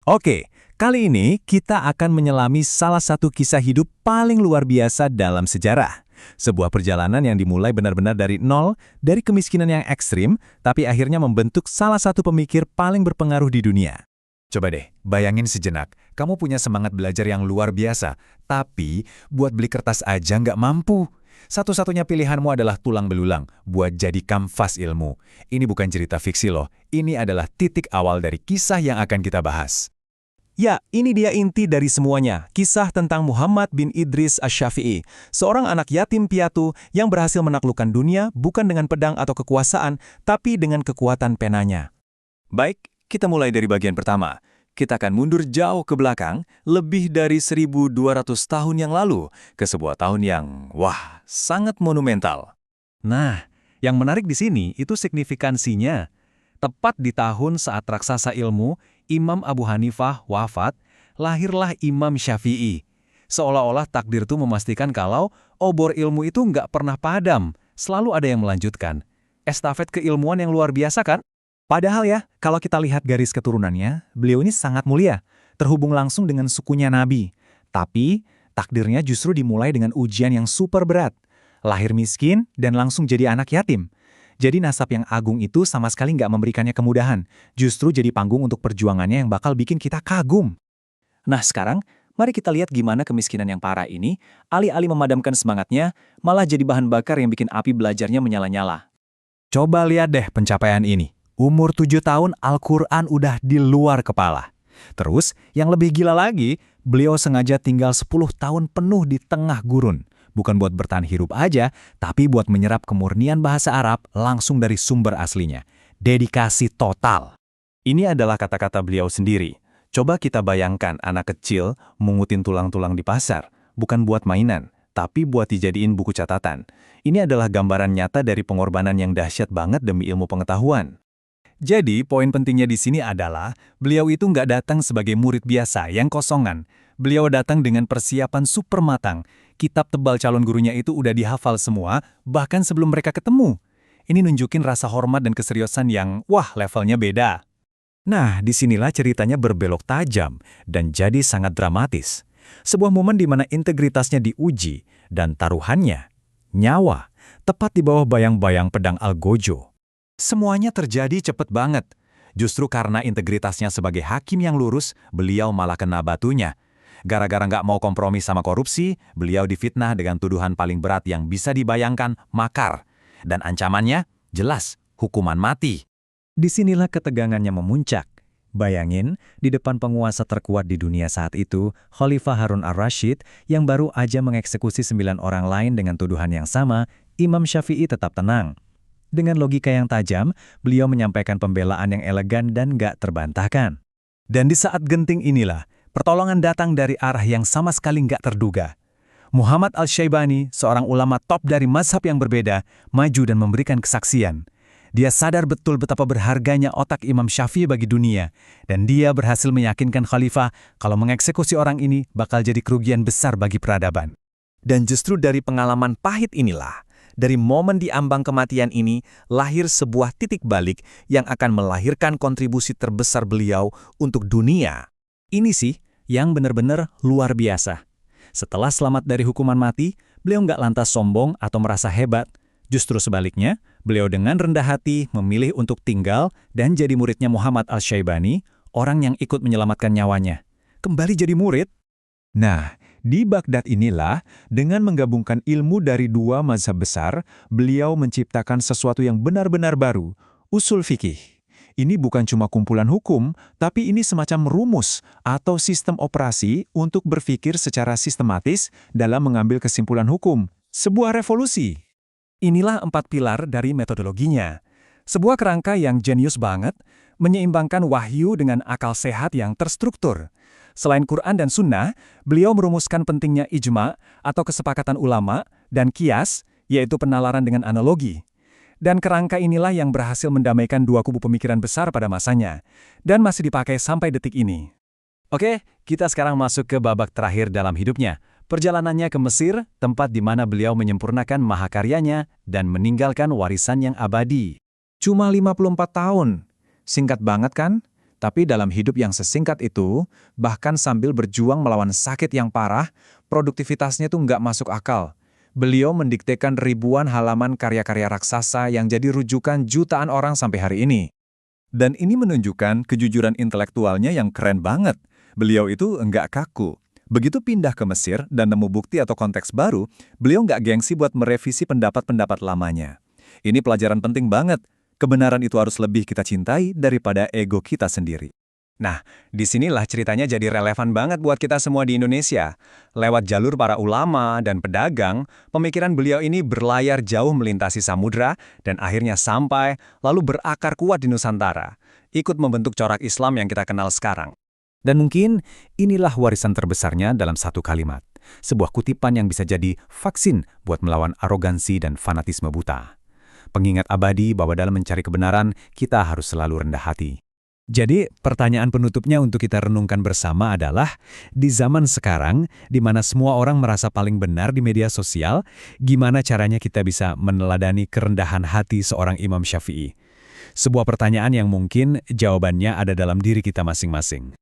Oke, kali ini kita akan menyelami salah satu kisah hidup paling luar biasa dalam sejarah. Sebuah perjalanan yang dimulai benar-benar dari nol, dari kemiskinan yang ekstrim, tapi akhirnya membentuk salah satu pemikir paling berpengaruh di dunia. Coba deh, bayangin sejenak, kamu punya semangat belajar yang luar biasa, tapi buat beli kertas aja nggak mampu. Satu-satunya pilihanmu adalah tulang belulang buat jadi kanvas ilmu. Ini bukan cerita fiksi loh, ini adalah titik awal dari kisah yang akan kita bahas. Ya, ini dia inti dari semuanya, kisah tentang Muhammad bin Idris Asy-Syafi'i, seorang anak yatim piatu yang berhasil menaklukkan dunia bukan dengan pedang atau kekuasaan, tapi dengan kekuatan penanya. Baik, kita mulai dari bagian pertama. Kita akan mundur jauh ke belakang, lebih dari 1.200 tahun yang lalu, ke sebuah tahun yang, sangat monumental. Nah, yang menarik di sini itu signifikansinya. Tepat di tahun saat raksasa ilmu, Imam Abu Hanifah wafat, lahirlah Imam Syafi'i. Seolah-olah takdir itu memastikan kalau obor ilmu itu nggak pernah padam, selalu ada yang melanjutkan. Estafet keilmuan yang luar biasa kan? Padahal ya, kalau kita lihat garis keturunannya, beliau ini sangat mulia, terhubung langsung dengan sukunya Nabi. Tapi, takdirnya justru dimulai dengan ujian yang super berat. Lahir miskin dan langsung jadi anak yatim. Jadi nasab yang agung itu sama sekali nggak memberikannya kemudahan, justru jadi panggung untuk perjuangannya yang bakal bikin kita kagum. Nah sekarang, mari kita lihat gimana kemiskinan yang parah ini, alih-alih memadamkan semangatnya, malah jadi bahan bakar yang bikin api belajarnya menyala-nyala. Coba lihat deh pencapaian ini. Umur 7 tahun Al-Quran udah di luar kepala. Terus, yang lebih gila lagi, beliau sengaja tinggal 10 tahun penuh di tengah gurun. Bukan buat bertahan hidup aja, tapi buat menyerap kemurnian bahasa Arab langsung dari sumber aslinya. Dedikasi total. Ini adalah kata-kata beliau sendiri. Coba kita bayangkan anak kecil mengutin tulang-tulang di pasar. Bukan buat mainan, tapi buat dijadiin buku catatan. Ini adalah gambaran nyata dari pengorbanan yang dahsyat banget demi ilmu pengetahuan. Jadi, poin pentingnya di sini adalah, beliau itu nggak datang sebagai murid biasa yang kosongan. Beliau datang dengan persiapan super matang. Kitab tebal calon gurunya itu udah dihafal semua, bahkan sebelum mereka ketemu. Ini nunjukin rasa hormat dan keseriusan yang, levelnya beda. Nah, disinilah ceritanya berbelok tajam dan jadi sangat dramatis. Sebuah momen di mana integritasnya diuji dan taruhannya, nyawa, tepat di bawah bayang-bayang pedang Algojo. Semuanya terjadi cepat banget. Justru karena integritasnya sebagai hakim yang lurus, beliau malah kena batunya. Gara-gara nggak mau kompromi sama korupsi, beliau difitnah dengan tuduhan paling berat yang bisa dibayangkan, makar. Dan ancamannya, jelas, hukuman mati. Disinilah ketegangannya memuncak. Bayangin, di depan penguasa terkuat di dunia saat itu, Khalifah Harun ar-Rasyid, yang baru aja mengeksekusi 9 orang lain dengan tuduhan yang sama, Imam Syafi'i tetap tenang. Dengan logika yang tajam, beliau menyampaikan pembelaan yang elegan dan gak terbantahkan. Dan di saat genting inilah, pertolongan datang dari arah yang sama sekali gak terduga. Muhammad Al-Syaibani, seorang ulama top dari mazhab yang berbeda, maju dan memberikan kesaksian. Dia sadar betul betapa berharganya otak Imam Syafi'i bagi dunia, dan dia berhasil meyakinkan Khalifah kalau mengeksekusi orang ini bakal jadi kerugian besar bagi peradaban. Dan justru dari pengalaman pahit inilah, dari momen di ambang kematian ini, lahir sebuah titik balik yang akan melahirkan kontribusi terbesar beliau untuk dunia. Ini sih yang benar-benar luar biasa. Setelah selamat dari hukuman mati, beliau nggak lantas sombong atau merasa hebat. Justru sebaliknya, beliau dengan rendah hati memilih untuk tinggal dan jadi muridnya Muhammad Al-Syaibani, orang yang ikut menyelamatkan nyawanya. Kembali jadi murid. Nah, di Baghdad inilah, dengan menggabungkan ilmu dari 2 mazhab besar, beliau menciptakan sesuatu yang benar-benar baru, usul fikih. Ini bukan cuma kumpulan hukum, tapi ini semacam rumus atau sistem operasi untuk berpikir secara sistematis dalam mengambil kesimpulan hukum. Sebuah revolusi. Inilah 4 pilar dari metodologinya. Sebuah kerangka yang jenius banget, menyeimbangkan wahyu dengan akal sehat yang terstruktur. Selain Quran dan Sunnah, beliau merumuskan pentingnya ijma atau kesepakatan ulama dan qiyas, yaitu penalaran dengan analogi. Dan kerangka inilah yang berhasil mendamaikan 2 kubu pemikiran besar pada masanya, dan masih dipakai sampai detik ini. Oke, kita sekarang masuk ke babak terakhir dalam hidupnya. Perjalanannya ke Mesir, tempat di mana beliau menyempurnakan mahakaryanya dan meninggalkan warisan yang abadi. Cuma 54 tahun. Singkat banget kan? Tapi dalam hidup yang sesingkat itu, bahkan sambil berjuang melawan sakit yang parah, produktivitasnya tuh nggak masuk akal. Beliau mendiktekan ribuan halaman karya-karya raksasa yang jadi rujukan jutaan orang sampai hari ini. Dan ini menunjukkan kejujuran intelektualnya yang keren banget. Beliau itu enggak kaku. Begitu pindah ke Mesir dan nemu bukti atau konteks baru, beliau nggak gengsi buat merevisi pendapat-pendapat lamanya. Ini pelajaran penting banget. Kebenaran itu harus lebih kita cintai daripada ego kita sendiri. Nah, disinilah ceritanya jadi relevan banget buat kita semua di Indonesia. Lewat jalur para ulama dan pedagang, pemikiran beliau ini berlayar jauh melintasi samudra dan akhirnya sampai lalu berakar kuat di Nusantara. Ikut membentuk corak Islam yang kita kenal sekarang. Dan mungkin inilah warisan terbesarnya dalam satu kalimat. Sebuah kutipan yang bisa jadi vaksin buat melawan arogansi dan fanatisme buta. Pengingat abadi bahwa dalam mencari kebenaran, kita harus selalu rendah hati. Jadi, pertanyaan penutupnya untuk kita renungkan bersama adalah, di zaman sekarang, di mana semua orang merasa paling benar di media sosial, gimana caranya kita bisa meneladani kerendahan hati seorang Imam Syafi'i? Sebuah pertanyaan yang mungkin jawabannya ada dalam diri kita masing-masing.